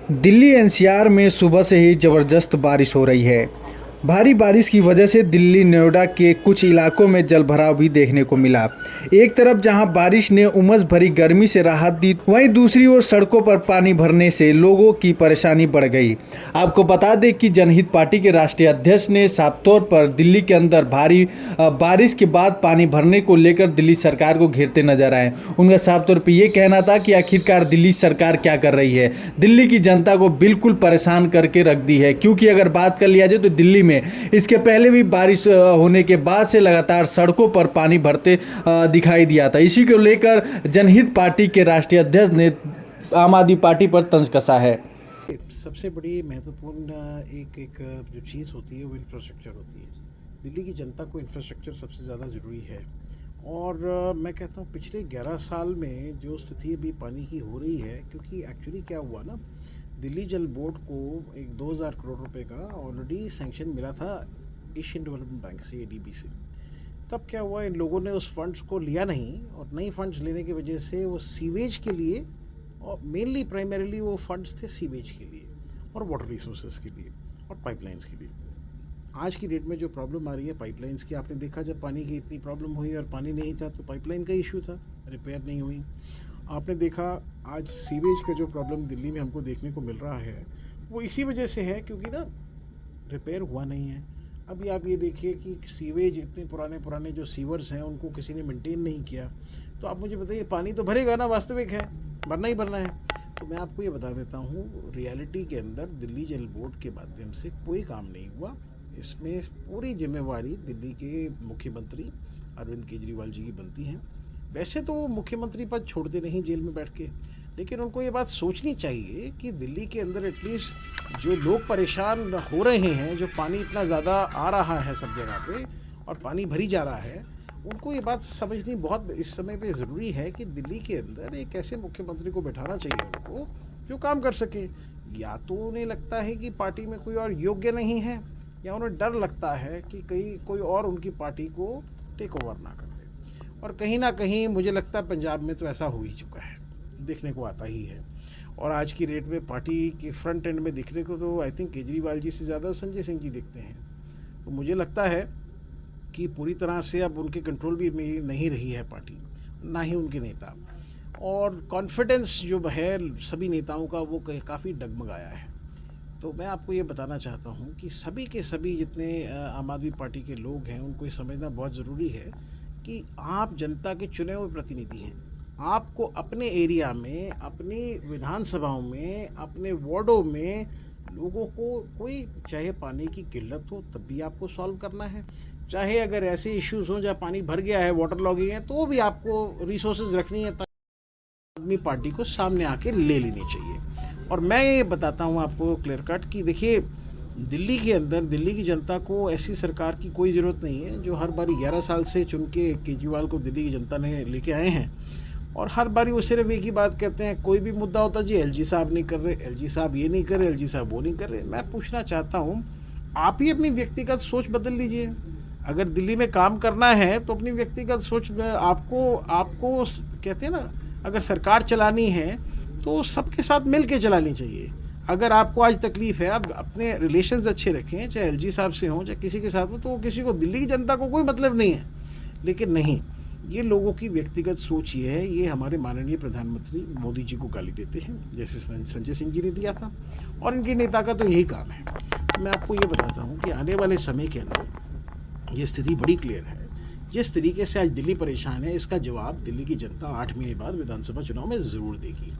Delhi NCR में सुबह से ही ज़बरदस्त बारिश हो रही है। भारी बारिश की वजह से दिल्ली नोएडा के कुछ इलाकों में जलभराव भी देखने को मिला। एक तरफ जहां बारिश ने उमस भरी गर्मी से राहत दी, वहीं दूसरी ओर सड़कों पर पानी भरने से लोगों की परेशानी बढ़ गई। आपको बता दें कि जनहित पार्टी के राष्ट्रीय अध्यक्ष ने साफ तौर पर दिल्ली के अंदर भारी बारिश के बाद पानी भरने को लेकर दिल्ली सरकार को घेरते नजर आए। उनका साफ तौर पर यह कहना था कि आखिरकार दिल्ली सरकार क्या कर रही है, दिल्ली की जनता को बिल्कुल परेशान करके रख दी है। क्योंकि अगर बात कर लिया जाए तो दिल्ली में इसके पहले भी बारिश होने के बाद से लगातार सड़कों पर पानी भरते दिखाई दिया था। इसी को लेकर जनहित पार्टी के राष्ट्रीय अध्यक्ष ने आम आदमी पार्टी पर तंज कसा है। सबसे बड़ी महत्वपूर्ण एक जो चीज़ होती है वो इंफ्रास्ट्रक्चर होती है। दिल्ली की जनता को इंफ्रास्ट्रक्चर सबसे ज़्यादा ज़रूरी है। और मैं कहता हूँ पिछले 11 साल में जो स्थिति अभी पानी की हो रही है, क्योंकि एक्चुअली क्या हुआ ना, दिल्ली जल बोर्ड को एक 2000 करोड़ रुपए का ऑलरेडी सैंक्शन मिला था एशियन डेवलपमेंट बैंक से, एडीबी से। तब क्या हुआ, इन लोगों ने उस फंड्स को लिया नहीं, और नई फंड्स लेने की वजह से वो सीवेज के लिए, और मेनली प्राइमरीली वो फंड्स थे सीवेज के लिए और वाटर रिसोर्सेज के लिए और पाइपलाइंस के लिए। आज की डेट में जो प्रॉब्लम आ रही है पाइपलाइंस की, आपने देखा जब पानी की इतनी प्रॉब्लम हुई और पानी नहीं था तो पाइपलाइन का इशू था, रिपेयर नहीं हुई। आपने देखा आज सीवेज का जो प्रॉब्लम दिल्ली में हमको देखने को मिल रहा है वो इसी वजह से है, क्योंकि ना रिपेयर हुआ नहीं है। अभी आप ये देखिए कि सीवेज, इतने पुराने जो सीवर्स हैं उनको किसी ने मेंटेन नहीं किया। तो आप मुझे बताइए, पानी तो भरेगा ना, वास्तविक है, भरना ही भरना है। तो मैं आपको ये बता देता हूँ, रियलिटी के अंदर दिल्ली जल बोर्ड के माध्यम से कोई काम नहीं हुआ। इसमें पूरी जिम्मेवारी दिल्ली के मुख्यमंत्री अरविंद केजरीवाल जी की बनती है। वैसे तो वो मुख्यमंत्री पद छोड़ते नहीं जेल में बैठ के, लेकिन उनको ये बात सोचनी चाहिए कि दिल्ली के अंदर एटलीस्ट जो लोग परेशान हो रहे हैं, जो पानी इतना ज़्यादा आ रहा है सब जगह पे और पानी भरी जा रहा है, उनको ये बात समझनी बहुत इस समय पे ज़रूरी है कि दिल्ली के अंदर एक ऐसे मुख्यमंत्री को बैठाना चाहिए उनको जो काम कर सके। या तो उन्हें लगता है कि पार्टी में कोई और योग्य नहीं है, या उन्हें डर लगता है कि कहीं कोई और उनकी पार्टी को टेक ओवर ना कर दे। और कहीं ना कहीं मुझे लगता है पंजाब में तो ऐसा हो ही चुका है, देखने को आता ही है। और आज की डेट में पार्टी के फ्रंट एंड में दिखने को तो आई थिंक केजरीवाल जी से ज़्यादा संजय सिंह जी दिखते हैं। तो मुझे लगता है कि पूरी तरह से अब उनके कंट्रोल भी में नहीं रही है पार्टी, ना ही उनके नेता। और कॉन्फिडेंस जो है सभी नेताओं का वो काफ़ी डगमगाया है। तो मैं आपको ये बताना चाहता हूँ कि सभी के सभी जितने आम आदमी पार्टी के लोग हैं उनको ये समझना बहुत ज़रूरी है कि आप जनता के चुने हुए प्रतिनिधि हैं। आपको अपने एरिया में, अपनी विधानसभाओं में, अपने वार्डों में लोगों को, कोई चाहे पानी की किल्लत हो तब भी आपको सॉल्व करना है, चाहे अगर ऐसे इश्यूज़ हों जहाँ पानी भर गया है, वाटर लॉगिंग है, तो भी आपको रिसोर्सेज रखनी है, आदमी पार्टी को सामने आके ले लेनी चाहिए। और मैं ये बताता हूँ आपको क्लियर कट कि देखिए, दिल्ली के अंदर दिल्ली की जनता को ऐसी सरकार की कोई ज़रूरत नहीं है जो हर बारी 11 साल से चुन के केजरीवाल को दिल्ली की जनता ने लेके आए हैं, और हर बारी वो सिर्फ एक ही बात कहते हैं। कोई भी मुद्दा होता है, जी एलजी साहब नहीं कर रहे, एलजी साहब ये नहीं कर रहे, एलजी साहब वो नहीं कर रहे। मैं पूछना चाहता हूँ, आप ही अपनी व्यक्तिगत सोच बदल लीजिए। अगर दिल्ली में काम करना है तो अपनी व्यक्तिगत सोच आपको कहते हैं ना, अगर सरकार चलानी है तो सबके साथ मिल के चलानी चाहिए। अगर आपको आज तकलीफ़ है, आप अपने रिलेशंस अच्छे रखें, चाहे एलजी साहब से हों चाहे किसी के साथ हो, तो किसी को, दिल्ली की जनता को कोई मतलब नहीं है। लेकिन नहीं, ये लोगों की व्यक्तिगत सोच ये है। ये हमारे माननीय प्रधानमंत्री मोदी जी को गाली देते हैं, जैसे संजय सिंह जी ने दिया था, और इनके नेता का तो यही काम है। मैं आपको ये बताता हूँ कि आने वाले समय के अंदर ये स्थिति बड़ी क्लियर है। जिस तरीके से आज दिल्ली परेशान है, इसका जवाब दिल्ली की जनता 8 महीने बाद विधानसभा चुनाव में ज़रूर देगी।